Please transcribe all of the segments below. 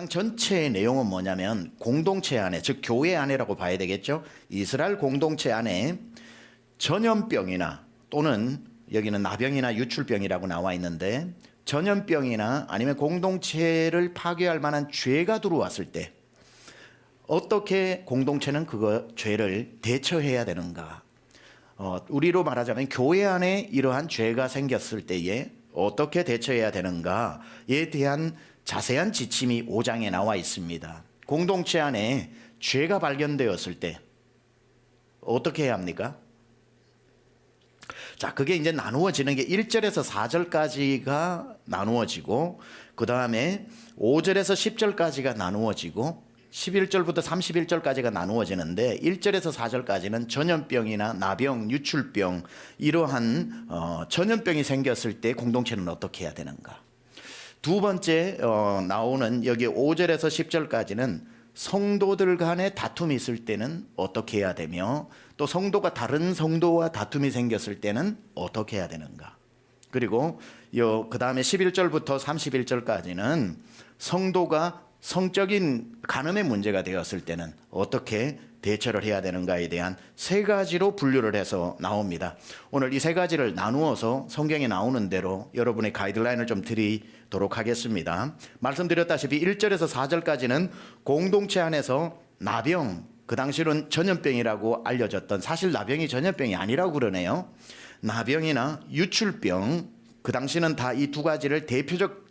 9장 전체의 내용은 뭐냐면 공동체 안에, 즉 교회 안에라고 봐야 되겠죠. 이스라엘 공동체 안에 전염병이나 또는 여기는 나병이나 유출병이라고 나와 있는데 전염병이나 아니면 공동체를 파괴할 만한 죄가 들어왔을 때 어떻게 공동체는 그 죄를 대처해야 되는가. 우리로 말하자면 교회 안에 이러한 죄가 생겼을 때에 어떻게 대처해야 되는가에 대한 자세한 지침이 5장에 나와 있습니다. 공동체 안에 죄가 발견되었을 때 어떻게 해야 합니까? 자, 그게 이제 나누어지는 게 1절에서 4절까지가 나누어지고 그 다음에 5절에서 10절까지가 나누어지고 11절부터 31절까지가 나누어지는데 1절에서 4절까지는 전염병이나 나병, 유출병 이러한 전염병이 생겼을 때 공동체는 어떻게 해야 되는가. 두 번째 나오는 여기 5절에서 10절까지는 성도들 간에 다툼이 있을 때는 어떻게 해야 되며 또 성도가 다른 성도와 다툼이 생겼을 때는 어떻게 해야 되는가. 그리고 그 다음에 11절부터 31절까지는 성도가 성적인 간음의 문제가 되었을 때는 어떻게 대처를 해야 되는가에 대한 세 가지로 분류를 해서 나옵니다. 오늘 이 세 가지를 나누어서 성경에 나오는 대로 여러분의 가이드라인을 좀 드리도록 하겠습니다. 말씀드렸다시피 1절에서 4절까지는 공동체 안에서 나병, 그 당시는 전염병이라고 알려졌던, 사실 나병이 전염병이 아니라고 그러네요. 나병이나 유출병, 그 당시는 다 이 두 가지를 대표적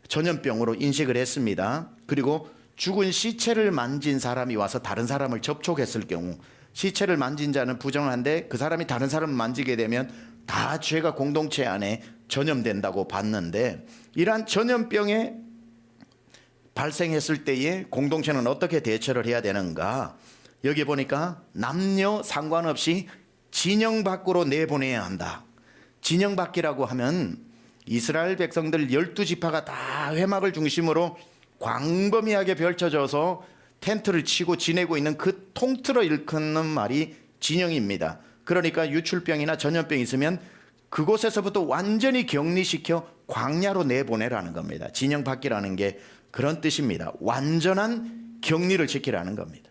전염병으로 인식을 했습니다. 그리고 죽은 시체를 만진 사람이 와서 다른 사람을 접촉했을 경우 시체를 만진 자는 부정한데 그 사람이 다른 사람을 만지게 되면 다 죄가 공동체 안에 전염된다고 봤는데 이러한 전염병에 발생했을 때에 공동체는 어떻게 대처를 해야 되는가. 여기 보니까 남녀 상관없이 진영 밖으로 내보내야 한다. 진영 밖이라고 하면 이스라엘 백성들 12지파가 다 회막을 중심으로 광범위하게 펼쳐져서 텐트를 치고 지내고 있는 그 통틀어 일컫는 말이 진영입니다. 그러니까 유출병이나 전염병이 있으면 그곳에서부터 완전히 격리시켜 광야로 내보내라는 겁니다. 진영 밖이라는 게 그런 뜻입니다. 완전한 격리를 시키라는 겁니다.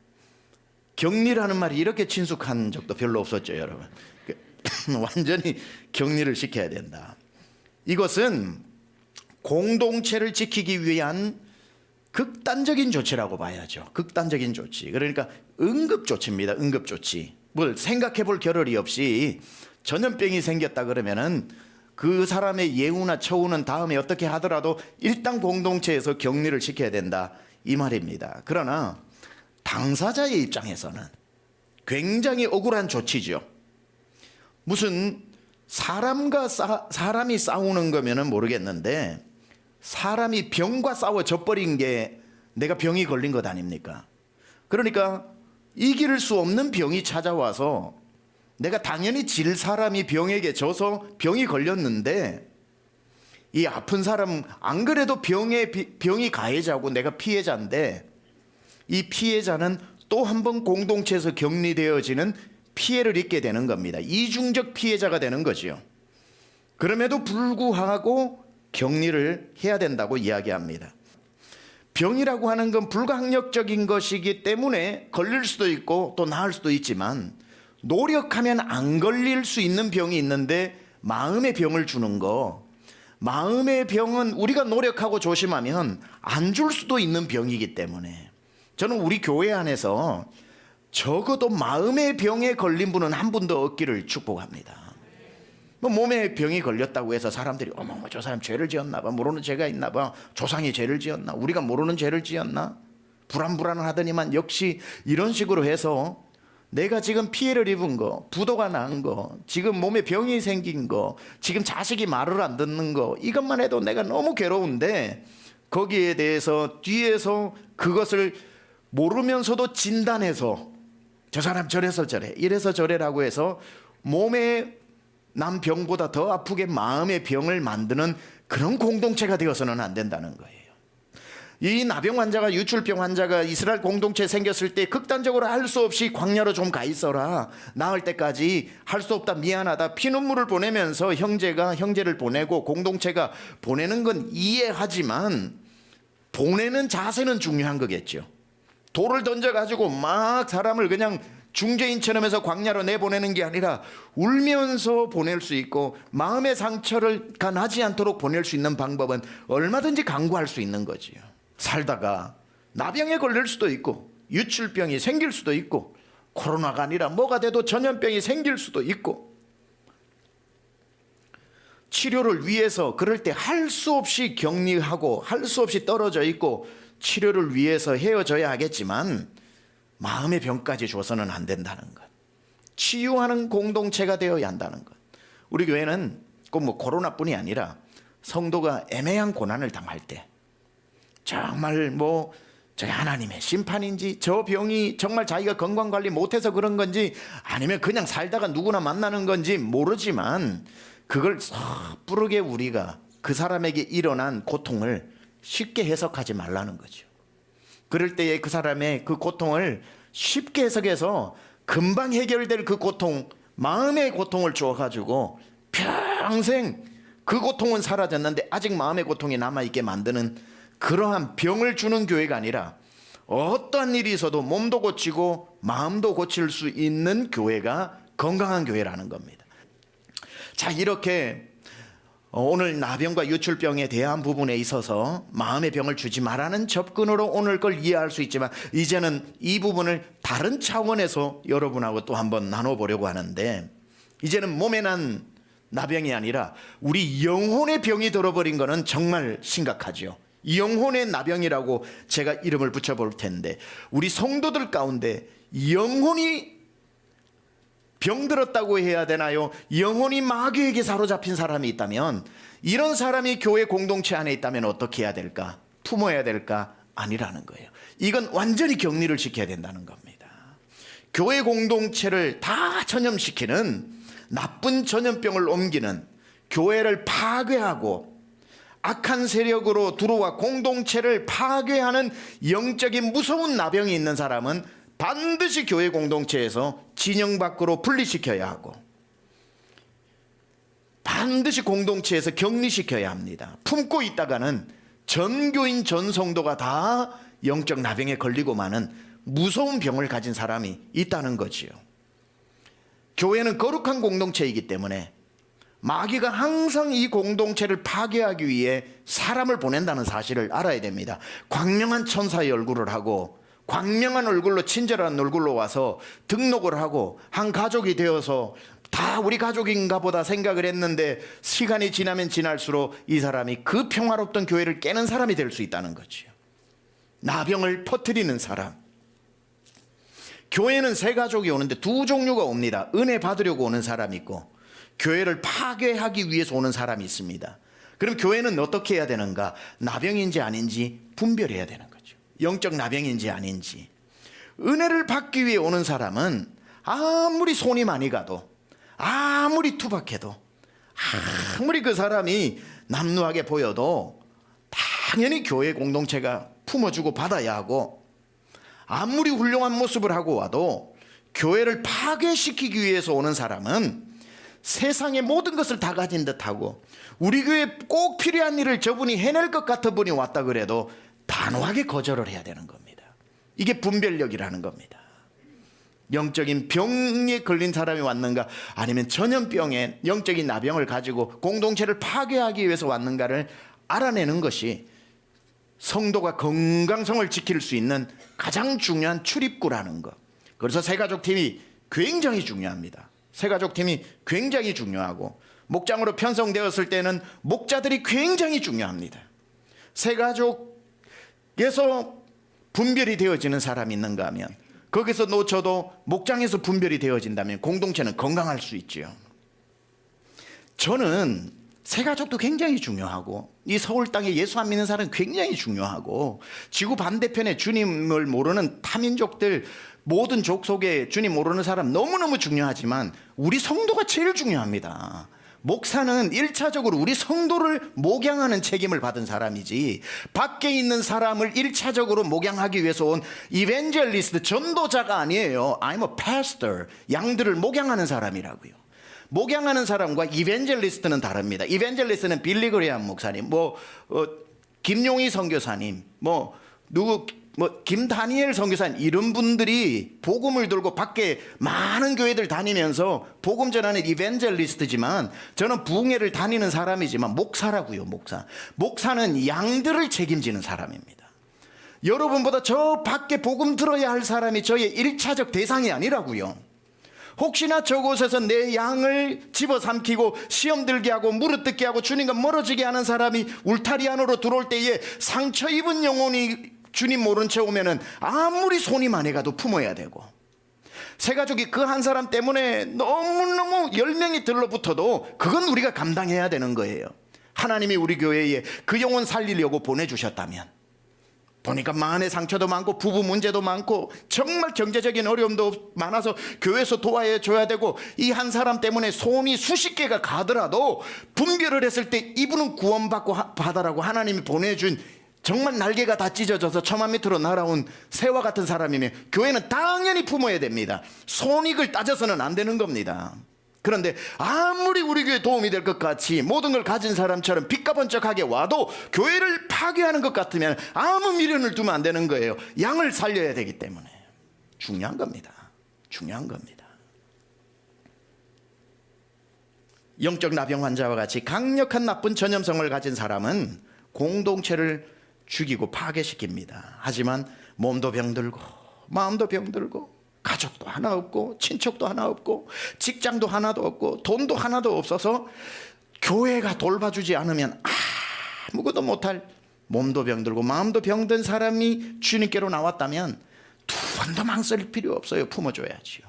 격리라는 말이 이렇게 친숙한 적도 별로 없었죠, 여러분. 완전히 격리를 시켜야 된다. 이것은 공동체를 지키기 위한 극단적인 조치라고 봐야죠. 극단적인 조치. 그러니까 응급조치입니다. 응급조치. 뭘 생각해 볼 겨를이 없이 전염병이 생겼다 그러면은 그 사람의 예우나 처우는 다음에 어떻게 하더라도 일단 공동체에서 격리를 시켜야 된다. 이 말입니다. 그러나 당사자의 입장에서는 굉장히 억울한 조치죠. 무슨 사람과 사람이 싸우는 거면은 모르겠는데 사람이 병과 싸워 져버린 게 내가 병이 걸린 것 아닙니까? 그러니까 이길 수 없는 병이 찾아와서 내가 당연히 질 사람이 병에게 져서 병이 걸렸는데 이 아픈 사람 안 그래도 병이 가해자고 내가 피해자인데 이 피해자는 또 한 번 공동체에서 격리되어지는 피해를 입게 되는 겁니다. 이중적 피해자가 되는 거죠. 그럼에도 불구하고 격리를 해야 된다고 이야기합니다. 병이라고 하는 건 불가항력적인 것이기 때문에 걸릴 수도 있고 또 나을 수도 있지만 노력하면 안 걸릴 수 있는 병이 있는데 마음의 병을 주는 거, 마음의 병은 우리가 노력하고 조심하면 안 줄 수도 있는 병이기 때문에 저는 우리 교회 안에서 적어도 마음의 병에 걸린 분은 한 분도 없기를 축복합니다. 뭐 몸에 병이 걸렸다고 해서 사람들이 어머 저 사람 죄를 지었나 봐, 모르는 죄가 있나 봐, 조상이 죄를 지었나, 우리가 모르는 죄를 지었나, 불안불안하더니만 역시 이런 식으로 해서 내가 지금 피해를 입은 거, 부도가 난 거, 지금 몸에 병이 생긴 거, 지금 자식이 말을 안 듣는 거, 이것만 해도 내가 너무 괴로운데 거기에 대해서 뒤에서 그것을 모르면서도 진단해서 저 사람 저래서 저래, 이래서 저래라고 해서 몸에 남 병보다 더 아프게 마음의 병을 만드는 그런 공동체가 되어서는 안 된다는 거예요. 이 나병 환자가, 유출병 환자가 이스라엘 공동체에 생겼을 때 극단적으로 할 수 없이 광야로 좀 가 있어라, 나을 때까지 할 수 없다, 미안하다, 피눈물을 보내면서 형제가 형제를 보내고 공동체가 보내는 건 이해하지만 보내는 자세는 중요한 거겠죠. 돌을 던져가지고 막 사람을 그냥 중재인처럼 해서 광야로 내보내는 게 아니라 울면서 보낼 수 있고 마음의 상처가 나지 않도록 보낼 수 있는 방법은 얼마든지 강구할 수 있는 거지요. 살다가 나병에 걸릴 수도 있고 유출병이 생길 수도 있고 코로나가 아니라 뭐가 돼도 전염병이 생길 수도 있고 치료를 위해서 그럴 때 할 수 없이 격리하고 할 수 없이 떨어져 있고 치료를 위해서 헤어져야 하겠지만 마음의 병까지 줘서는 안 된다는 것. 치유하는 공동체가 되어야 한다는 것. 우리 교회는 꼭 뭐 코로나뿐이 아니라 성도가 애매한 고난을 당할 때 정말 뭐 저게 하나님의 심판인지 저 병이 정말 자기가 건강관리 못해서 그런 건지 아니면 그냥 살다가 누구나 만나는 건지 모르지만 그걸 섣부르게 우리가 그 사람에게 일어난 고통을 쉽게 해석하지 말라는 거죠. 그럴 때에 그 사람의 그 고통을 쉽게 해석해서 금방 해결될 그 고통, 마음의 고통을 주어가지고 평생 그 고통은 사라졌는데 아직 마음의 고통이 남아있게 만드는 그러한 병을 주는 교회가 아니라 어떠한 일이 있어도 몸도 고치고 마음도 고칠 수 있는 교회가 건강한 교회라는 겁니다. 자, 이렇게 오늘 나병과 유출병에 대한 부분에 있어서 마음의 병을 주지 말라는 접근으로 오늘 걸 이해할 수 있지만 이제는 이 부분을 다른 차원에서 여러분하고 또 한번 나눠보려고 하는데 이제는 몸에 난 나병이 아니라 우리 영혼의 병이 들어버린 거는 정말 심각하죠. 영혼의 나병이라고 제가 이름을 붙여볼 텐데 우리 성도들 가운데 영혼이 병들었다고 해야 되나요? 영혼이 마귀에게 사로잡힌 사람이 있다면 이런 사람이 교회 공동체 안에 있다면 어떻게 해야 될까? 품어야 될까? 아니라는 거예요. 이건 완전히 격리를 시켜야 된다는 겁니다. 교회 공동체를 다 전염시키는 나쁜 전염병을 옮기는 교회를 파괴하고 악한 세력으로 들어와 공동체를 파괴하는 영적인 무서운 나병이 있는 사람은 반드시 교회 공동체에서 진영 밖으로 분리시켜야 하고 반드시 공동체에서 격리시켜야 합니다. 품고 있다가는 전 교인 전 성도가 다 영적 나병에 걸리고 마는 무서운 병을 가진 사람이 있다는 거지요. 교회는 거룩한 공동체이기 때문에 마귀가 항상 이 공동체를 파괴하기 위해 사람을 보낸다는 사실을 알아야 됩니다. 광명한 천사의 얼굴을 하고 광명한 얼굴로 친절한 얼굴로 와서 등록을 하고 한 가족이 되어서 다 우리 가족인가 보다 생각을 했는데 시간이 지나면 지날수록 이 사람이 그 평화롭던 교회를 깨는 사람이 될 수 있다는 거죠. 나병을 퍼뜨리는 사람. 교회는 세 가족이 오는데 두 종류가 옵니다. 은혜 받으려고 오는 사람이 있고 교회를 파괴하기 위해서 오는 사람이 있습니다. 그럼 교회는 어떻게 해야 되는가? 나병인지 아닌지 분별해야 되는 거죠. 영적 나병인지 아닌지. 은혜를 받기 위해 오는 사람은 아무리 손이 많이 가도 아무리 투박해도 아무리 그 사람이 남루하게 보여도 당연히 교회 공동체가 품어주고 받아야 하고 아무리 훌륭한 모습을 하고 와도 교회를 파괴시키기 위해서 오는 사람은 세상의 모든 것을 다 가진 듯하고 우리 교회에 꼭 필요한 일을 저분이 해낼 것 같은 분이 왔다 그래도 단호하게 거절을 해야 되는 겁니다. 이게 분별력이라는 겁니다. 영적인 병에 걸린 사람이 왔는가 아니면 전염병에 영적인 나병을 가지고 공동체를 파괴하기 위해서 왔는가를 알아내는 것이 성도가 건강성을 지킬 수 있는 가장 중요한 출입구라는 것. 그래서 새가족팀이 굉장히 중요합니다. 새가족팀이 굉장히 중요하고 목장으로 편성되었을 때는 목자들이 굉장히 중요합니다. 새가족에서 분별이 되어지는 사람이 있는가 하면 거기서 놓쳐도 목장에서 분별이 되어진다면 공동체는 건강할 수 있지요. 저는 새가족도 굉장히 중요하고 이 서울 땅에 예수 안 믿는 사람은 굉장히 중요하고 지구 반대편에 주님을 모르는 타민족들 모든 족속에 주님 모르는 사람 너무너무 중요하지만 우리 성도가 제일 중요합니다. 목사는 1차적으로 우리 성도를 목양하는 책임을 받은 사람이지 밖에 있는 사람을 1차적으로 목양하기 위해서 온 이벤젤리스트 전도자가 아니에요. I'm a pastor. 양들을 목양하는 사람이라고요. 목양하는 사람과 이벤젤리스트는 다릅니다. 이벤젤리스트는 빌리 그레이엄 목사님, 김용희 선교사님, 김다니엘 선교사님, 이런 분들이 복음을 들고 밖에 많은 교회들 다니면서 복음 전하는 이벤젤리스트지만, 저는 부흥회를 다니는 사람이지만 목사라고요. 목사는 양들을 책임지는 사람입니다. 여러분보다 저 밖에 복음 들어야 할 사람이 저의 1차적 대상이 아니라고요. 혹시나 저곳에서 내 양을 집어삼키고 시험 들게 하고 무릇듣게 하고 주님과 멀어지게 하는 사람이 울타리 안으로 들어올 때에 상처 입은 영혼이 주님 모른 채 오면은 아무리 손이 많이 가도 품어야 되고, 새 가족이 그 한 사람 때문에 너무너무 10명이 들러붙어도 그건 우리가 감당해야 되는 거예요. 하나님이 우리 교회에 그 영혼 살리려고 보내주셨다면, 보니까 마음의 상처도 많고 부부 문제도 많고 정말 경제적인 어려움도 많아서 교회에서 도와줘야 되고, 이 한 사람 때문에 손이 수십 개가 가더라도 분별을 했을 때 이분은 구원받고 받아라고 하나님이 보내준, 정말 날개가 다 찢어져서 처마 밑으로 날아온 새와 같은 사람이면 교회는 당연히 품어야 됩니다. 손익을 따져서는 안 되는 겁니다. 그런데 아무리 우리 교회에 도움이 될 것 같이 모든 걸 가진 사람처럼 빚가번쩍하게 와도 교회를 파괴하는 것 같으면 아무 미련을 두면 안 되는 거예요. 양을 살려야 되기 때문에. 중요한 겁니다. 영적 나병 환자와 같이 강력한 나쁜 전염성을 가진 사람은 공동체를 죽이고 파괴시킵니다. 하지만 몸도 병들고 마음도 병들고 가족도 하나 없고 친척도 하나 없고 직장도 하나도 없고 돈도 하나도 없어서 교회가 돌봐주지 않으면 아무것도 못할, 몸도 병들고 마음도 병든 사람이 주님께로 나왔다면 두 번도 망설일 필요 없어요. 품어줘야지요.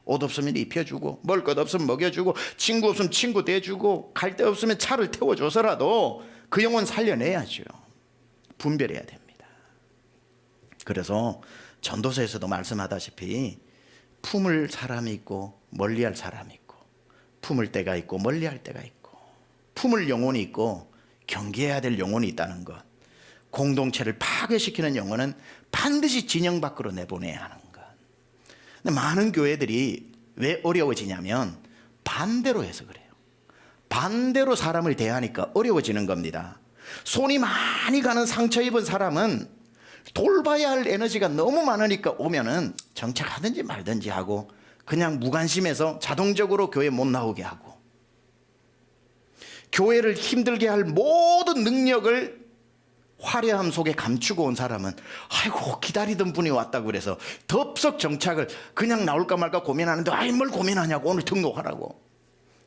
옷 없으면 입혀주고, 먹을 것 없으면 먹여주고, 친구 없으면 친구 대주고, 갈 데 없으면 차를 태워줘서라도 그 영혼 살려내야죠. 분별해야 됩니다. 그래서 전도서에서도 말씀하다시피 품을 사람이 있고 멀리할 사람이 있고, 품을 때가 있고 멀리할 때가 있고, 품을 영혼이 있고 경계해야 될 영혼이 있다는 것. 공동체를 파괴시키는 영혼은 반드시 진영 밖으로 내보내야 하는 것. 근데 많은 교회들이 왜 어려워지냐면 반대로 해서 그래요. 반대로 사람을 대하니까 어려워지는 겁니다. 손이 많이 가는 상처 입은 사람은 돌봐야 할 에너지가 너무 많으니까 오면은 정착하든지 말든지 하고 그냥 무관심해서 자동적으로 교회 못 나오게 하고, 교회를 힘들게 할 모든 능력을 화려함 속에 감추고 온 사람은 아이고 기다리던 분이 왔다고 그래서 덥석 정착을 그냥 나올까 말까 고민하는데, 아이 뭘 고민하냐고, 오늘 등록하라고.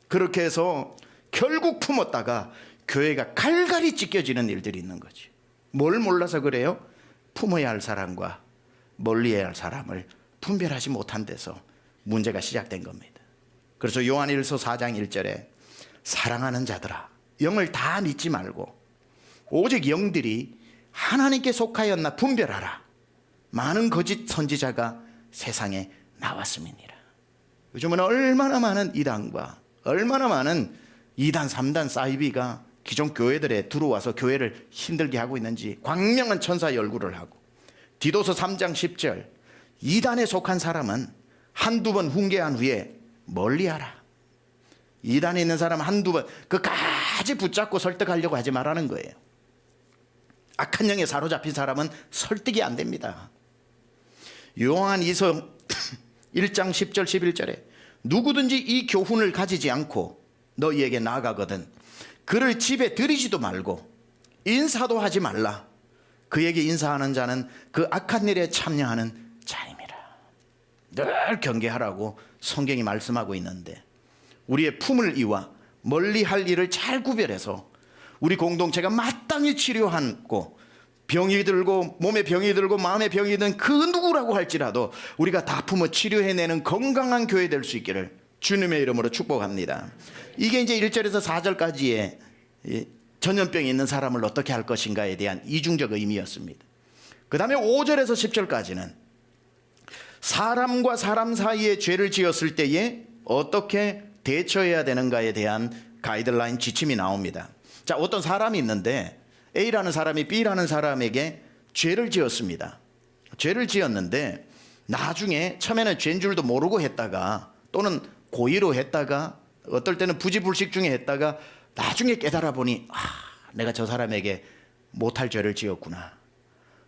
그렇게 해서 결국 품었다가 교회가 갈갈이 찢겨지는 일들이 있는 거지. 뭘 몰라서 그래요? 품어야 할 사람과 멀리해야 할 사람을 분별하지 못한 데서 문제가 시작된 겁니다. 그래서 요한일서 4장 1절에 사랑하는 자들아, 영을 다 믿지 말고 오직 영들이 하나님께 속하였나 분별하라. 많은 거짓 선지자가 세상에 나왔음이니라. 요즘은 얼마나 많은 이단과 얼마나 많은 2단 3단 사이비가 기존 교회들에 들어와서 교회를 힘들게 하고 있는지 광명한 천사의 얼굴을 하고, 디도서 3장 10절 이단에 속한 사람은 한두 번 훈계한 후에 멀리하라. 이단에 있는 사람 한두 번 그까지 붙잡고 설득하려고 하지 말라는 거예요. 악한 영에 사로잡힌 사람은 설득이 안 됩니다. 요한이서 1장 10절 11절에 누구든지 이 교훈을 가지지 않고 너희에게 나아가거든 그를 집에 들이지도 말고 인사도 하지 말라. 그에게 인사하는 자는 그 악한 일에 참여하는 자임이라. 늘 경계하라고 성경이 말씀하고 있는데, 우리의 품을 이와 멀리할 일을 잘 구별해서 우리 공동체가 마땅히 치료하고, 병이 들고 몸에 병이 들고 마음에 병이 든 그 누구라고 할지라도 우리가 다 품어 치료해내는 건강한 교회 될 수 있기를 주님의 이름으로 축복합니다. 이게 이제 1절에서 4절까지의 전염병이 있는 사람을 어떻게 할 것인가에 대한 이중적 의미였습니다. 그 다음에 5절에서 10절까지는 사람과 사람 사이에 죄를 지었을 때에 어떻게 대처해야 되는가에 대한 가이드라인 지침이 나옵니다. 자, 어떤 사람이 있는데 A라는 사람이 B라는 사람에게 죄를 지었습니다. 죄를 지었는데 나중에 처음에는 죄인 줄도 모르고 했다가, 또는 고의로 했다가, 어떨 때는 부지불식 중에 했다가 나중에 깨달아 보니 내가 저 사람에게 못할 죄를 지었구나.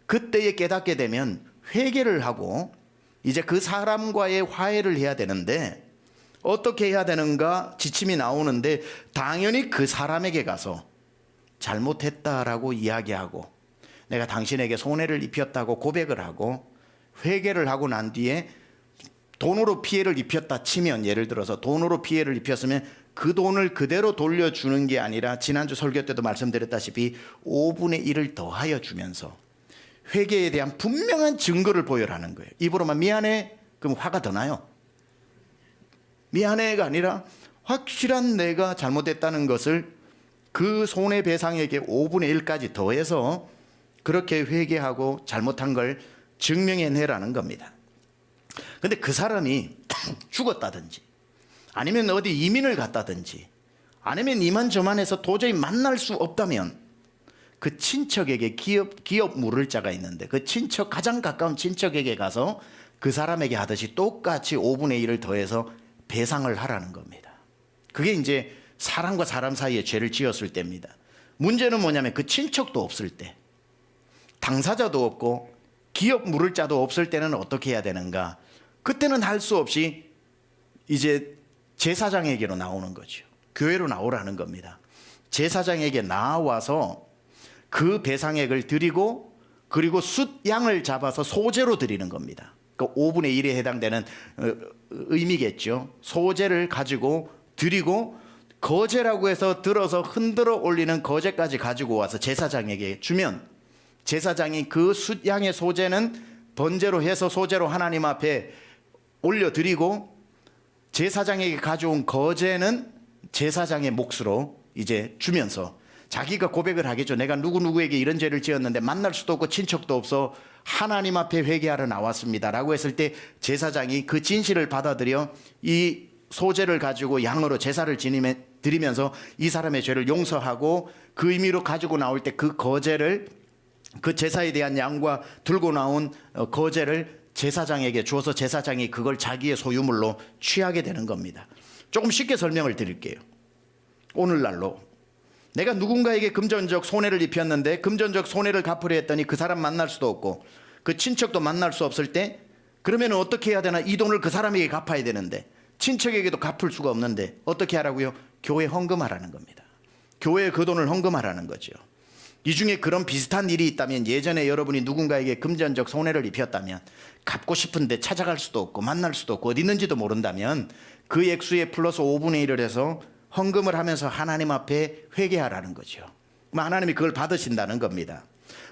그때에 깨닫게 되면 회개를 하고 이제 그 사람과의 화해를 해야 되는데, 어떻게 해야 되는가 지침이 나오는데, 당연히 그 사람에게 가서 잘못했다라고 이야기하고 내가 당신에게 손해를 입혔다고 고백을 하고 회개를 하고 난 뒤에 돈으로 피해를 입혔다 치면, 예를 들어서 돈으로 피해를 입혔으면 그 돈을 그대로 돌려주는 게 아니라 지난주 설교 때도 말씀드렸다시피 5분의 1을 더하여 주면서 회개에 대한 분명한 증거를 보여라는 거예요. 입으로만 미안해 그럼 화가 더 나요. 미안해가 아니라 확실한 내가 잘못했다는 것을 그 손해배상액의 5분의 1까지 더해서 그렇게 회개하고 잘못한 걸 증명해내라는 겁니다. 근데 그 사람이 죽었다든지 아니면 어디 이민을 갔다든지 아니면 이만저만 해서 도저히 만날 수 없다면 그 친척에게 기업 물을 자가 있는데 그 친척, 가장 가까운 친척에게 가서 그 사람에게 하듯이 똑같이 5분의 1을 더해서 배상을 하라는 겁니다. 그게 이제 사람과 사람 사이에 죄를 지었을 때입니다. 문제는 뭐냐면 그 친척도 없을 때, 당사자도 없고 기업 물을 자도 없을 때는 어떻게 해야 되는가? 그때는 할 수 없이 이제 제사장에게로 나오는 거죠. 교회로 나오라는 겁니다. 제사장에게 나와서 그 배상액을 드리고 그리고 숫양을 잡아서 소제로 드리는 겁니다. 그 5분의 1에 해당되는 의미겠죠. 소제를 가지고 드리고 거제라고 해서 들어서 흔들어 올리는 거제까지 가지고 와서 제사장에게 주면 제사장이 그 숫양의 소제는 번제로 해서 소제로 하나님 앞에 올려드리고 제사장에게 가져온 거제는 제사장의 몫으로 이제 주면서 자기가 고백을 하겠죠. 내가 누구누구에게 이런 죄를 지었는데 만날 수도 없고 친척도 없어 하나님 앞에 회개하러 나왔습니다 라고 했을 때 제사장이 그 진실을 받아들여 이 소제를 가지고 양으로 제사를 드리면서 이 사람의 죄를 용서하고 그 의미로 가지고 나올 때 그 거제를, 그 제사에 대한 양과 들고 나온 거제를 제사장에게 주어서 제사장이 그걸 자기의 소유물로 취하게 되는 겁니다. 조금 쉽게 설명을 드릴게요. 오늘날로 내가 누군가에게 금전적 손해를 입혔는데 금전적 손해를 갚으려 했더니 그 사람 만날 수도 없고 그 친척도 만날 수 없을 때, 그러면 어떻게 해야 되나? 이 돈을 그 사람에게 갚아야 되는데 친척에게도 갚을 수가 없는데 어떻게 하라고요? 교회 헌금하라는 겁니다. 교회에 그 돈을 헌금하라는 거죠. 이 중에 그런 비슷한 일이 있다면, 예전에 여러분이 누군가에게 금전적 손해를 입혔다면 갚고 싶은데 찾아갈 수도 없고 만날 수도 없고 어디 있는지도 모른다면 그 액수에 플러스 5분의 1을 해서 헌금을 하면서 하나님 앞에 회개하라는 거죠. 하나님이 그걸 받으신다는 겁니다.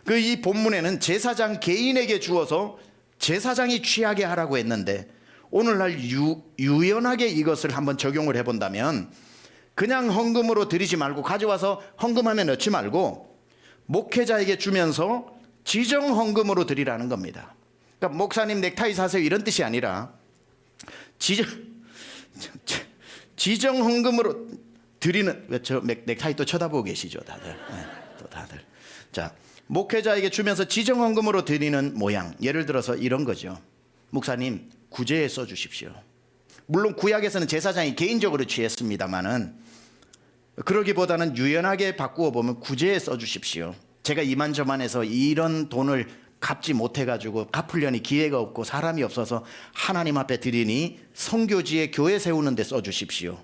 그 이 본문에는 제사장 개인에게 주어서 제사장이 취하게 하라고 했는데, 오늘날 유연하게 이것을 한번 적용을 해본다면 그냥 헌금으로 드리지 말고 가져와서 헌금함에 넣지 말고 목회자에게 주면서 지정 헌금으로 드리라는 겁니다. 그러니까 목사님 넥타이 사세요 이런 뜻이 아니라 지정 헌금으로 드리는, 저 넥타이 또 쳐다보고 계시죠 다들. 네, 또 다들. 자, 목회자에게 주면서 지정 헌금으로 드리는 모양. 예를 들어서 이런 거죠. 목사님 구제에 써주십시오. 물론 구약에서는 제사장이 개인적으로 취했습니다만은 그러기보다는 유연하게 바꾸어 보면 구제에 써주십시오. 제가 이만저만해서 이런 돈을 갚지 못해가지고 갚으려니 기회가 없고 사람이 없어서 하나님 앞에 드리니 선교지에 교회 세우는 데 써주십시오.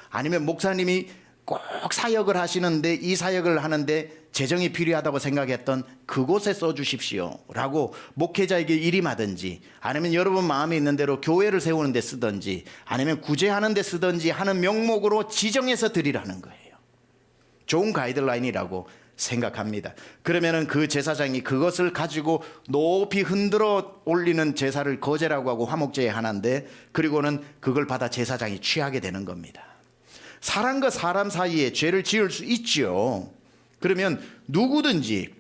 아니면 목사님이 꼭 사역을 하시는데 이 사역을 하는데 재정이 필요하다고 생각했던 그곳에 써주십시오 라고 목회자에게 일임하든지, 아니면 여러분 마음에 있는 대로 교회를 세우는 데 쓰든지 아니면 구제하는 데 쓰든지 하는 명목으로 지정해서 드리라는 거예요. 좋은 가이드라인이라고 생각합니다. 그러면은 그 제사장이 그것을 가지고 높이 흔들어 올리는 제사를 거제라고 하고 화목제의 하나인데, 그리고는 그걸 받아 제사장이 취하게 되는 겁니다. 사람과 사람 사이에 죄를 지을 수 있지요. 그러면 누구든지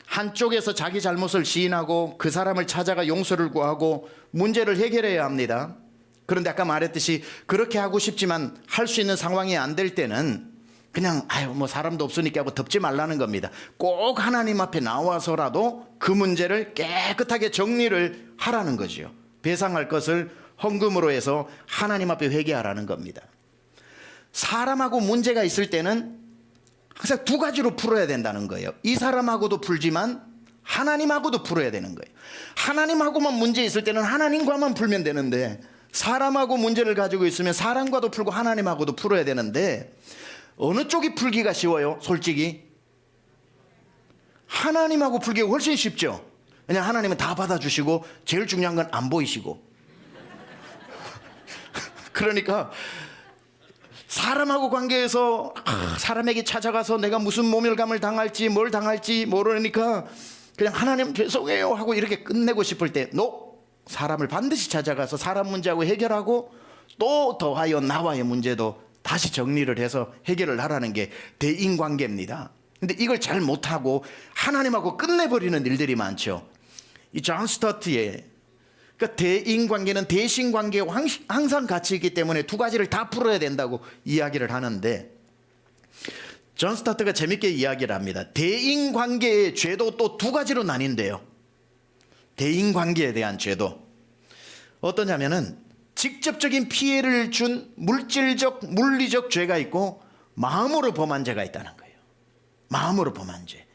한쪽에서 자기 잘못을 시인하고 그 사람을 찾아가 용서를 구하고 문제를 해결해야 합니다. 그런데 아까 말했듯이 그렇게 하고 싶지만 할 수 있는 상황이 안 될 때는 그냥 뭐 사람도 없으니까 하고 덮지 말라는 겁니다. 꼭 하나님 앞에 나와서라도 그 문제를 깨끗하게 정리를 하라는 거죠. 배상할 것을 헌금으로 해서 하나님 앞에 회개하라는 겁니다. 사람하고 문제가 있을 때는 항상 두 가지로 풀어야 된다는 거예요. 이 사람하고도 풀지만 하나님하고도 풀어야 되는 거예요. 하나님하고만 문제 있을 때는 하나님과만 풀면 되는데, 사람하고 문제를 가지고 있으면 사람과도 풀고 하나님하고도 풀어야 되는데, 어느 쪽이 풀기가 쉬워요? 솔직히 하나님하고 풀기가 훨씬 쉽죠. 왜냐하면 하나님은 다 받아주시고 제일 중요한 건 안 보이시고. 그러니까 사람하고 관계에서 사람에게 찾아가서 내가 무슨 모멸감을 당할지 뭘 당할지 모르니까 그냥 하나님 죄송해요 하고 이렇게 끝내고 싶을 때 사람을 반드시 찾아가서 사람 문제하고 해결하고, 또 더하여 나와의 문제도 다시 정리를 해서 해결을 하라는 게 대인관계입니다. 근데 이걸 잘 못하고 하나님하고 끝내버리는 일들이 많죠. 이 존 스타트의 그러니까 대인관계는 대신관계와 항상 같이 있기 때문에 두 가지를 다 풀어야 된다고 이야기를 하는데, 존 스타트가 재밌게 이야기를 합니다. 대인관계의 죄도 또 두 가지로 나뉜대요. 대인관계에 대한 죄도 어떠냐면은 직접적인 피해를 준 물질적 물리적 죄가 있고 마음으로 범한 죄가 있다는 거예요. 마음으로 범한 죄.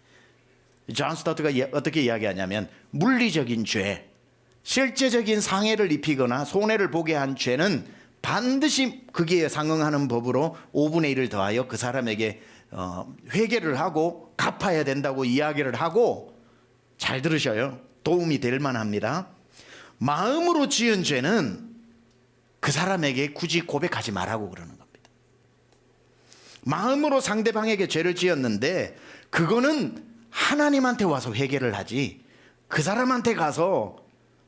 존 스타트가 어떻게 이야기하냐면, 물리적인 죄, 실제적인 상해를 입히거나 손해를 보게 한 죄는 반드시 거기에 상응하는 법으로 5분의 1을 더하여 그 사람에게 회개를 하고 갚아야 된다고 이야기를 하고, 잘 들으셔요. 도움이 될 만합니다. 마음으로 지은 죄는 그 사람에게 굳이 고백하지 말라고 그러는 겁니다. 마음으로 상대방에게 죄를 지었는데 그거는 하나님한테 와서 회개를 하지, 그 사람한테 가서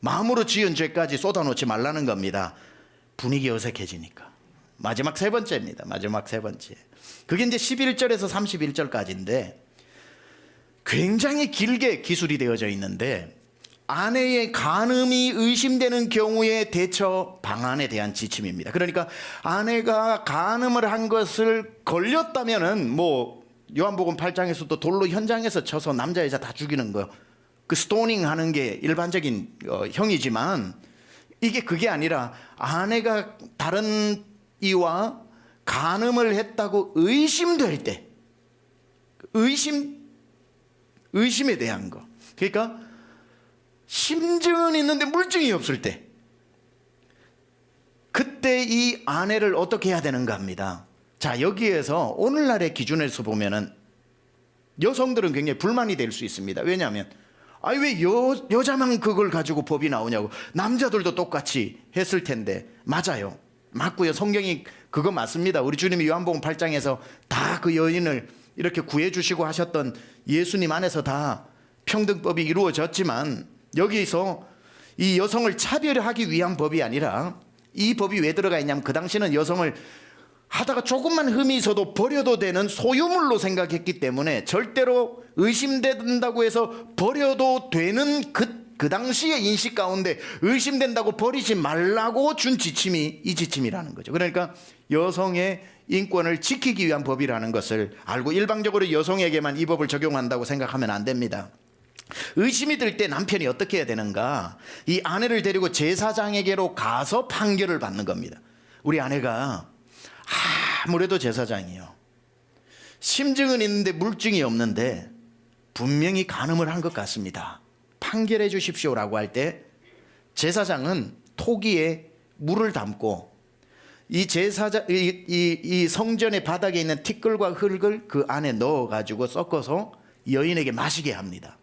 마음으로 지은 죄까지 쏟아놓지 말라는 겁니다. 분위기 어색해지니까. 마지막 세 번째입니다. 마지막 세 번째. 그게 이제 11절에서 31절까지인데 굉장히 길게 기술이 되어져 있는데, 아내의 간음이 의심되는 경우의 대처 방안에 대한 지침입니다. 그러니까 아내가 간음을 한 것을 걸렸다면은 요한복음 8장에서도 돌로 현장에서 쳐서 남자 여자 다 죽이는 거, 그 스토닝 하는 게 일반적인 형이지만, 이게 그게 아니라 아내가 다른 이와 간음을 했다고 의심될 때, 의심에 대한 거. 그러니까 심증은 있는데 물증이 없을 때, 그때 이 아내를 어떻게 해야 되는가 합니다. 자, 여기에서 오늘날의 기준에서 보면은 여성들은 굉장히 불만이 될 수 있습니다. 왜냐하면 왜 여자만 그걸 가지고 법이 나오냐고. 남자들도 똑같이 했을 텐데. 맞아요, 맞고요. 성경이 그거 맞습니다. 우리 주님이 요한복음 8장에서 다 그 여인을 이렇게 구해주시고 하셨던 예수님 안에서 다 평등법이 이루어졌지만, 여기서 이 여성을 차별하기 위한 법이 아니라, 이 법이 왜 들어가 있냐면, 그 당시는 여성을 하다가 조금만 흠이 있어도 버려도 되는 소유물로 생각했기 때문에 절대로 의심된다고 해서 버려도 되는 그 당시의 인식 가운데 의심된다고 버리지 말라고 준 지침이 이 지침이라는 거죠. 그러니까 여성의 인권을 지키기 위한 법이라는 것을 알고 일방적으로 여성에게만 이 법을 적용한다고 생각하면 안 됩니다. 의심이 들 때 남편이 어떻게 해야 되는가? 이 아내를 데리고 제사장에게로 가서 판결을 받는 겁니다. 우리 아내가 아무래도 제사장이요, 심증은 있는데 물증이 없는데 분명히 간음을 한 것 같습니다. 판결해 주십시오라고 할 때 제사장은 토기에 물을 담고 이 성전의 바닥에 있는 티끌과 흙을 그 안에 넣어 가지고 섞어서 여인에게 마시게 합니다.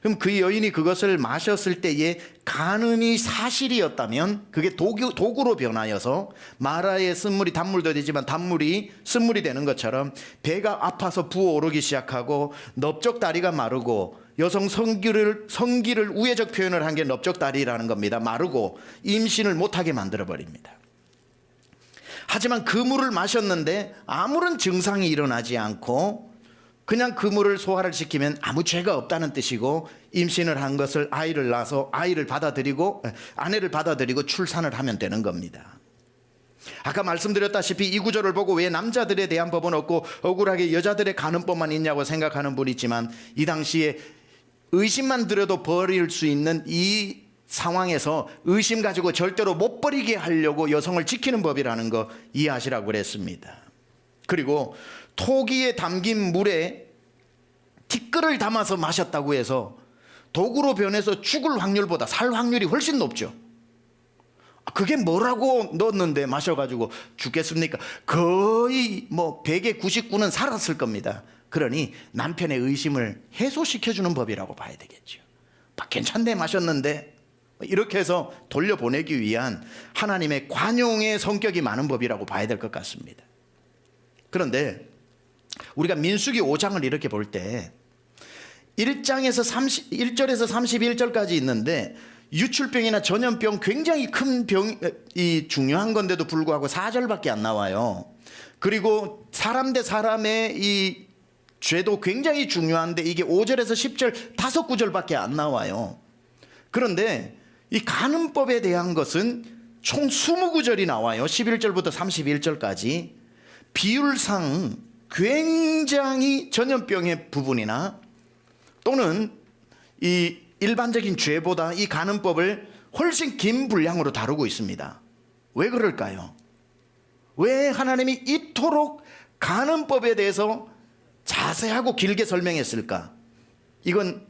그럼 그 여인이 그것을 마셨을 때에 간음이 사실이었다면 그게 도구로 변하여서 마라의 쓴물이 단물도 되지만 단물이 쓴물이 되는 것처럼 배가 아파서 부어오르기 시작하고 넓적다리가 마르고, 여성 성기를 우회적 표현을 한 게 넓적다리라는 겁니다. 마르고 임신을 못하게 만들어버립니다. 하지만 그 물을 마셨는데 아무런 증상이 일어나지 않고 그냥 그 물을 소화를 시키면 아무 죄가 없다는 뜻이고, 임신을 한 것을 아이를 낳아서 아내를 받아들이고 출산을 하면 되는 겁니다. 아까 말씀드렸다시피 이 구절을 보고 왜 남자들에 대한 법은 없고 억울하게 여자들의 간음법만 있냐고 생각하는 분 있지만, 이 당시에 의심만 들여도 버릴 수 있는 이 상황에서 의심 가지고 절대로 못 버리게 하려고 여성을 지키는 법이라는 거 이해하시라고 그랬습니다. 그리고 토기에 담긴 물에 티끌을 담아서 마셨다고 해서 독으로 변해서 죽을 확률보다 살 확률이 훨씬 높죠. 그게 뭐라고 넣었는데 마셔가지고 죽겠습니까? 거의 뭐 100의 99는 살았을 겁니다. 그러니 남편의 의심을 해소시켜주는 법이라고 봐야 되겠죠. 괜찮네 마셨는데, 이렇게 해서 돌려보내기 위한 하나님의 관용의 성격이 많은 법이라고 봐야 될 것 같습니다. 그런데 우리가 민수기 5장을 이렇게 볼 때 1절에서 31절까지 있는데 유출병이나 전염병, 굉장히 큰 병이 중요한 건데도 불구하고 4절밖에 안 나와요. 그리고 사람 대 사람의 이 죄도 굉장히 중요한데 이게 5절에서 10절 5구절밖에 안 나와요. 그런데 이 간음법에 대한 것은 총 20구절이 나와요. 11절부터 31절까지. 비율상 굉장히 전염병의 부분이나 또는 이 일반적인 죄보다 이 간음법을 훨씬 긴 분량으로 다루고 있습니다. 왜 그럴까요? 왜 하나님이 이토록 간음법에 대해서 자세하고 길게 설명했을까? 이건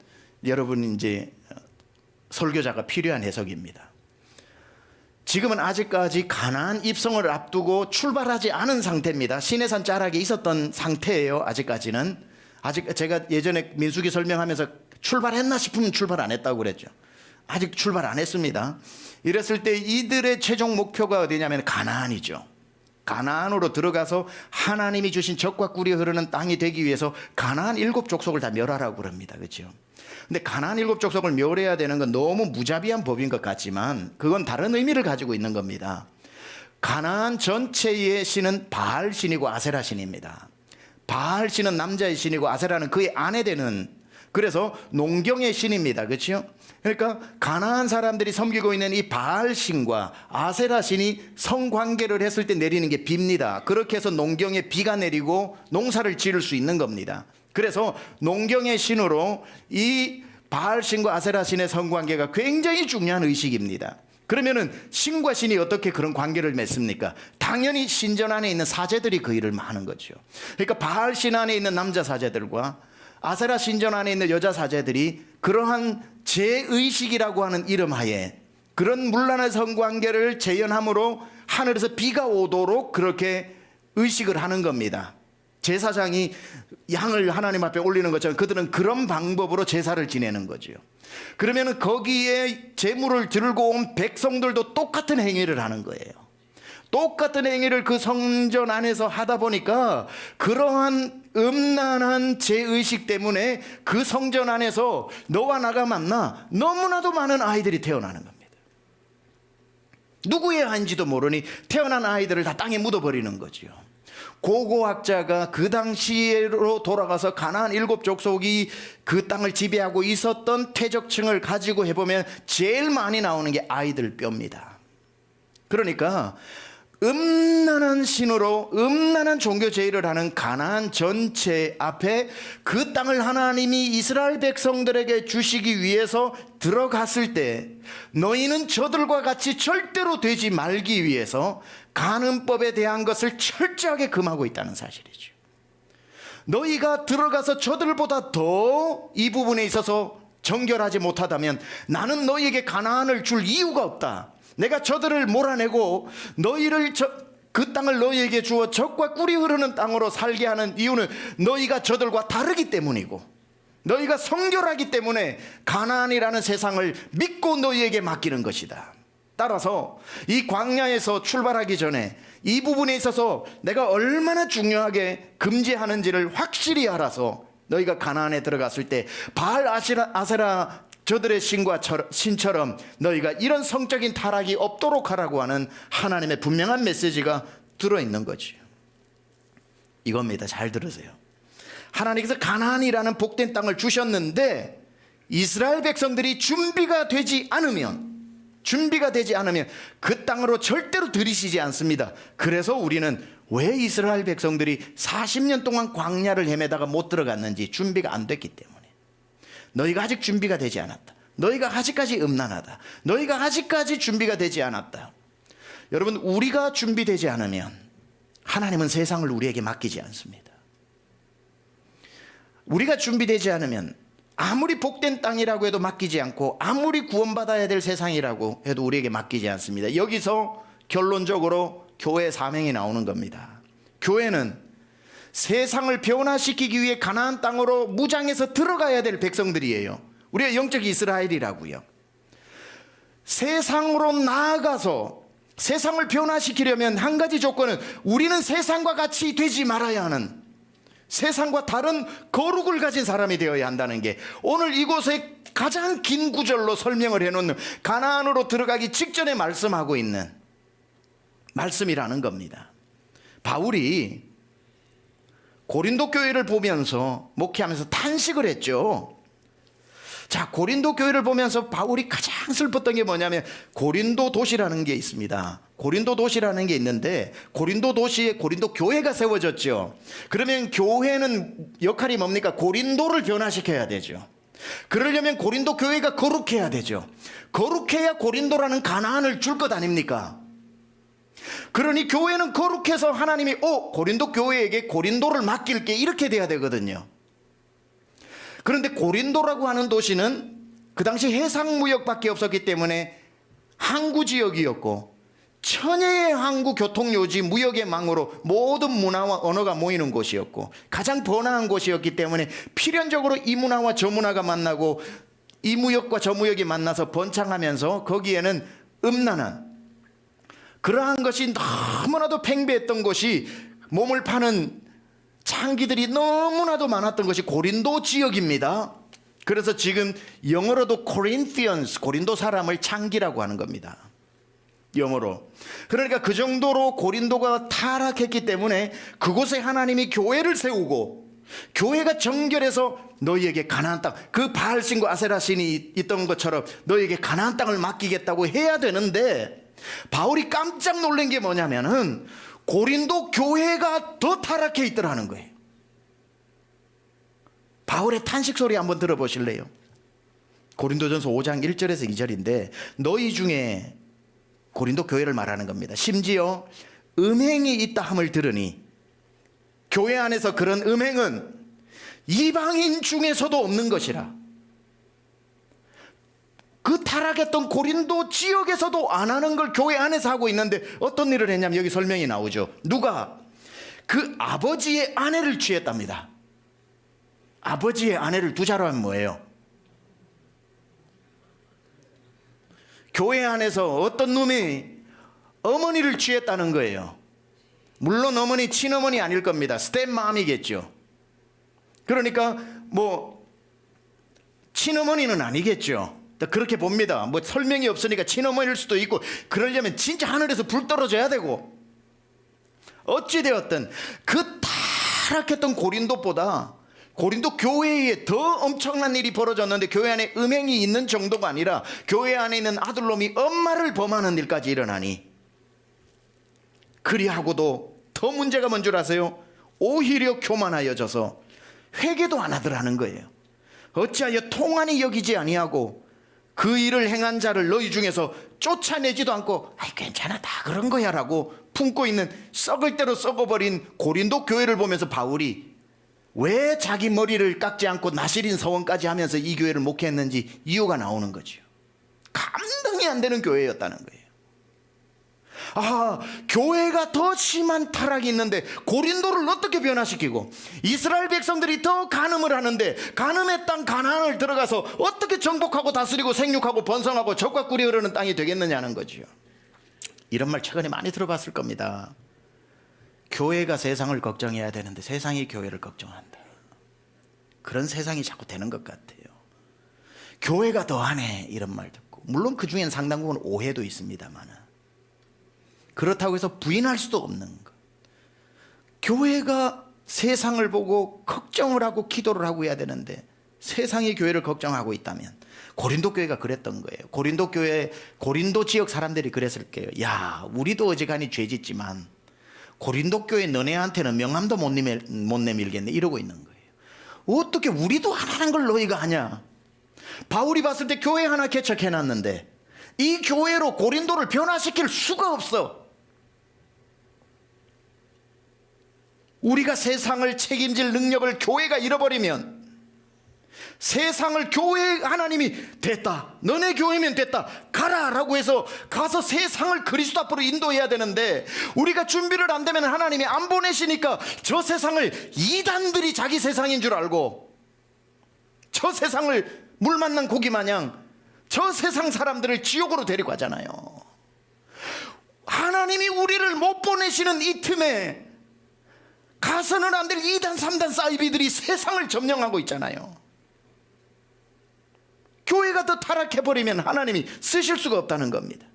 여러분 이제 설교자가 필요한 해석입니다. 지금은 아직까지 가나안 입성을 앞두고 출발하지 않은 상태입니다. 시내산 자락에 있었던 상태예요. 아직까지는. 아직 제가 예전에 민수기 설명하면서 출발했나 싶으면 출발 안 했다고 그랬죠. 아직 출발 안 했습니다. 이랬을 때 이들의 최종 목표가 어디냐면 가나안이죠. 가나안으로 들어가서 하나님이 주신 젖과 꿀이 흐르는 땅이 되기 위해서 가나안 7족속을 다 멸하라고 그럽니다. 그렇죠? 근데 가나안 7족속을 멸해야 되는 건 너무 무자비한 법인 것 같지만 그건 다른 의미를 가지고 있는 겁니다. 가나안 전체의 신은 바알 신이고 아세라 신입니다. 바알 신은 남자의 신이고 아세라는 그의 아내 되는, 그래서 농경의 신입니다. 그렇죠? 그러니까 가나안 사람들이 섬기고 있는 이 바알 신과 아세라 신이 성관계를 했을 때 내리는 게 비입니다. 그렇게 해서 농경에 비가 내리고 농사를 지을 수 있는 겁니다. 그래서 농경의 신으로 이 바알 신과 아세라 신의 성관계가 굉장히 중요한 의식입니다. 그러면은 신과 신이 어떻게 그런 관계를 맺습니까? 당연히 신전 안에 있는 사제들이 그 일을 하는 거죠. 그러니까 바알 신 안에 있는 남자 사제들과 아세라 신전 안에 있는 여자 사제들이 그러한 제의식이라고 하는 이름 하에 그런 문란한 성관계를 재현함으로 하늘에서 비가 오도록 그렇게 의식을 하는 겁니다. 제사장이 양을 하나님 앞에 올리는 것처럼 그들은 그런 방법으로 제사를 지내는 거죠. 그러면 거기에 제물을 들고 온 백성들도 똑같은 행위를 하는 거예요. 똑같은 행위를 그 성전 안에서 하다 보니까 그러한 음란한 제의식 때문에 그 성전 안에서 너와 나가 만나 너무나도 많은 아이들이 태어나는 겁니다. 누구의 아이인지도 모르니 태어난 아이들을 다 땅에 묻어버리는 거죠. 고고학자가 그 당시로 돌아가서 가나안 7족속이 그 땅을 지배하고 있었던 퇴적층을 가지고 해보면 제일 많이 나오는 게 아이들 뼈입니다. 그러니까 음란한 신으로 음란한 종교 제의를 하는 가나안 전체 앞에 그 땅을 하나님이 이스라엘 백성들에게 주시기 위해서 들어갔을 때 너희는 저들과 같이 절대로 되지 말기 위해서 간음법에 대한 것을 철저하게 금하고 있다는 사실이죠. 너희가 들어가서 저들보다 더 이 부분에 있어서 정결하지 못하다면 나는 너희에게 가나안을 줄 이유가 없다. 내가 저들을 몰아내고 너희를 그 땅을 너희에게 주어 젖과 꿀이 흐르는 땅으로 살게 하는 이유는 너희가 저들과 다르기 때문이고 너희가 성결하기 때문에 가나안이라는 세상을 믿고 너희에게 맡기는 것이다. 따라서 이 광야에서 출발하기 전에 이 부분에 있어서 내가 얼마나 중요하게 금지하는지를 확실히 알아서 너희가 가나안에 들어갔을 때 바알 아세라 저들의 신처럼 너희가 이런 성적인 타락이 없도록 하라고 하는 하나님의 분명한 메시지가 들어있는 거죠. 이겁니다. 잘 들으세요. 하나님께서 가나안이라는 복된 땅을 주셨는데 이스라엘 백성들이 준비가 되지 않으면 그 땅으로 절대로 들이시지 않습니다. 그래서 우리는 왜 이스라엘 백성들이 40년 동안 광야를 헤매다가 못 들어갔는지 준비가 안 됐기 때문에. 너희가 아직 준비가 되지 않았다. 너희가 아직까지 음란하다. 너희가 아직까지 준비가 되지 않았다. 여러분, 우리가 준비되지 않으면 하나님은 세상을 우리에게 맡기지 않습니다. 우리가 준비되지 않으면 아무리 복된 땅이라고 해도 맡기지 않고, 아무리 구원받아야 될 세상이라고 해도 우리에게 맡기지 않습니다. 여기서 결론적으로 교회의 사명이 나오는 겁니다. 교회는 세상을 변화시키기 위해 가나안 땅으로 무장해서 들어가야 될 백성들이에요. 우리가 영적 이스라엘이라고요. 세상으로 나아가서 세상을 변화시키려면 한 가지 조건은, 우리는 세상과 같이 되지 말아야 하는, 세상과 다른 거룩을 가진 사람이 되어야 한다는 게 오늘 이곳에 가장 긴 구절로 설명을 해놓는, 가나안으로 들어가기 직전에 말씀하고 있는 말씀이라는 겁니다. 바울이 고린도 교회를 보면서 목회하면서 탄식을 했죠. 자, 고린도 교회를 보면서 바울이 가장 슬펐던 게 뭐냐면, 고린도 도시라는 게 있습니다. 고린도 도시라는 게 있는데, 고린도 도시에 고린도 교회가 세워졌죠. 그러면 교회는 역할이 뭡니까? 고린도를 변화시켜야 되죠. 그러려면 고린도 교회가 거룩해야 되죠. 거룩해야 고린도라는 가나안을 줄 것 아닙니까? 그러니 교회는 거룩해서 하나님이 고린도 교회에게 고린도를 맡길게, 이렇게 돼야 되거든요. 그런데 고린도라고 하는 도시는 그 당시 해상무역밖에 없었기 때문에 항구 지역이었고, 천혜의 항구 교통요지 무역의 망으로 모든 문화와 언어가 모이는 곳이었고, 가장 번화한 곳이었기 때문에 필연적으로 이 문화와 저 문화가 만나고, 이 무역과 저 무역이 만나서 번창하면서 거기에는 음란한, 그러한 것이 너무나도 팽배했던 곳이, 몸을 파는 창기들이 너무나도 많았던 것이 고린도 지역입니다. 그래서 지금 영어로도 Corinthians, 고린도 사람을 창기라고 하는 겁니다. 영어로. 그러니까 그 정도로 고린도가 타락했기 때문에 그곳에 하나님이 교회를 세우고, 교회가 정결해서 너희에게 가나안 땅, 그 바알신과 아세라신이 있던 것처럼 너희에게 가나안 땅을 맡기겠다고 해야 되는데, 바울이 깜짝 놀란 게 뭐냐면은 고린도 교회가 더 타락해 있더라는 거예요. 바울의 탄식 소리 한번 들어보실래요? 고린도전서 5장 1절에서 2절인데, 너희 중에, 고린도 교회를 말하는 겁니다, 심지어 음행이 있다 함을 들으니, 교회 안에서 그런 음행은 이방인 중에서도 없는 것이라. 그 타락했던 고린도 지역에서도 안 하는 걸 교회 안에서 하고 있는데, 어떤 일을 했냐면 여기 설명이 나오죠. 누가 그 아버지의 아내를 취했답니다. 아버지의 아내를 두자로 하면 뭐예요? 교회 안에서 어떤 놈이 어머니를 취했다는 거예요. 물론 어머니, 친어머니 아닐 겁니다. 스텝맘이겠죠. 그러니까 친어머니는 아니겠죠. 그렇게 봅니다. 설명이 없으니까 친어머니일 수도 있고, 그러려면 진짜 하늘에서 불 떨어져야 되고, 어찌되었든 그 타락했던 고린도보다 고린도 교회에 더 엄청난 일이 벌어졌는데, 교회 안에 음행이 있는 정도가 아니라 교회 안에 있는 아들놈이 엄마를 범하는 일까지 일어나니, 그리하고도 더 문제가 뭔 줄 아세요? 오히려 교만하여져서 회개도 안 하더라는 거예요. 어찌하여 통한이 여기지 아니하고 그 일을 행한 자를 너희 중에서 쫓아내지도 않고, 괜찮아, 다 그런 거야 라고 품고 있는, 썩을 대로 썩어버린 고린도 교회를 보면서 바울이 왜 자기 머리를 깎지 않고 나시린 서원까지 하면서 이 교회를 목회했는지 이유가 나오는 거죠. 감당이 안 되는 교회였다는 거예요. 교회가 더 심한 타락이 있는데 고린도를 어떻게 변화시키고, 이스라엘 백성들이 더 간음을 하는데 간음의 땅 가나안을 들어가서 어떻게 정복하고 다스리고 생육하고 번성하고 젖과 꿀이 흐르는 땅이 되겠느냐는 거죠. 이런 말 최근에 많이 들어봤을 겁니다. 교회가 세상을 걱정해야 되는데 세상이 교회를 걱정한다. 그런 세상이 자꾸 되는 것 같아요. 교회가 더하네, 이런 말 듣고. 물론 그 중엔 상당 부분 오해도 있습니다만, 그렇다고 해서 부인할 수도 없는 것. 교회가 세상을 보고 걱정을 하고 기도를 하고 해야 되는데 세상이 교회를 걱정하고 있다면, 고린도 교회가 그랬던 거예요. 고린도 교회, 고린도 지역 사람들이 그랬을 거예요. 야, 우리도 어지간히 죄짓지만 고린도 교회 너네한테는 명함도 못 내밀겠네, 이러고 있는 거예요. 어떻게 우리도 안 하는 걸 너희가 하냐? 바울이 봤을 때 교회 하나 개척해놨는데 이 교회로 고린도를 변화시킬 수가 없어. 우리가 세상을 책임질 능력을 교회가 잃어버리면 세상을 교회 하나님이 됐다, 너네 교회면 됐다, 가라 라고 해서 가서 세상을 그리스도 앞으로 인도해야 되는데, 우리가 준비를 안 되면 하나님이 안 보내시니까 저 세상을 이단들이 자기 세상인 줄 알고, 저 세상을 물 만난 고기 마냥 저 세상 사람들을 지옥으로 데리고 가잖아요. 하나님이 우리를 못 보내시는 이 틈에 가서는 안 될 2단 3단 사이비들이 세상을 점령하고 있잖아요. 교회가 더 타락해버리면 하나님이 쓰실 수가 없다는 겁니다.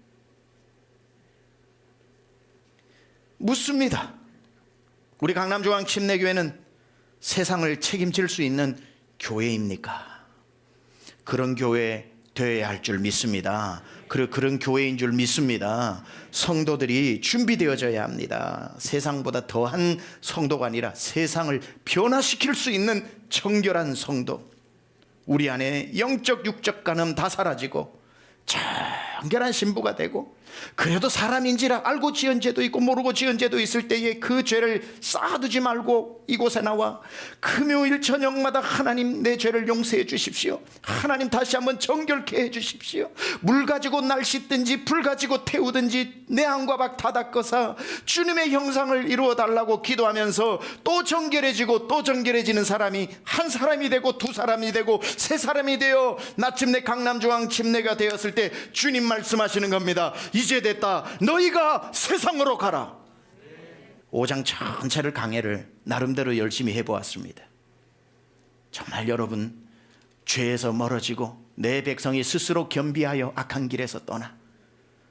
묻습니다. 우리 강남중앙 침례교회는 세상을 책임질 수 있는 교회입니까? 그런 교회 되어야 할 줄 믿습니다. 그런 교회인 줄 믿습니다. 성도들이 준비되어져야 합니다. 세상보다 더한 성도가 아니라 세상을 변화시킬 수 있는 정결한 성도. 우리 안에 영적 육적 간음 다 사라지고 정결한 신부가 되고, 그래도 사람인지라 알고 지은 죄도 있고 모르고 지은 죄도 있을 때에 그 죄를 쌓아두지 말고 이곳에 나와 금요일 저녁마다 하나님 내 죄를 용서해 주십시오, 하나님 다시 한번 정결케 해 주십시오, 물 가지고 날 씻든지 불 가지고 태우든지 내 안과 밖 다 닦아서 주님의 형상을 이루어 달라고 기도하면서 또 정결해지고 또 정결해지는 사람이 한 사람이 되고 두 사람이 되고 세 사람이 되어 마침내 강남중앙 침례가 되었을 때 주님 말씀하시는 겁니다. 이제 됐다, 너희가 세상으로 가라. 5장 전체를 강해를 나름대로 열심히 해보았습니다. 정말 여러분, 죄에서 멀어지고 내 백성이 스스로 겸비하여 악한 길에서 떠나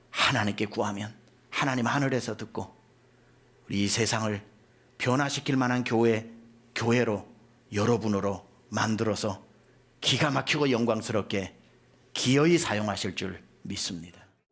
하나님께 구하면 하나님 하늘에서 듣고 우리 이 세상을 변화시킬 만한 교회로 여러분으로 만들어서 기가 막히고 영광스럽게 기어이 사용하실 줄 믿습니다.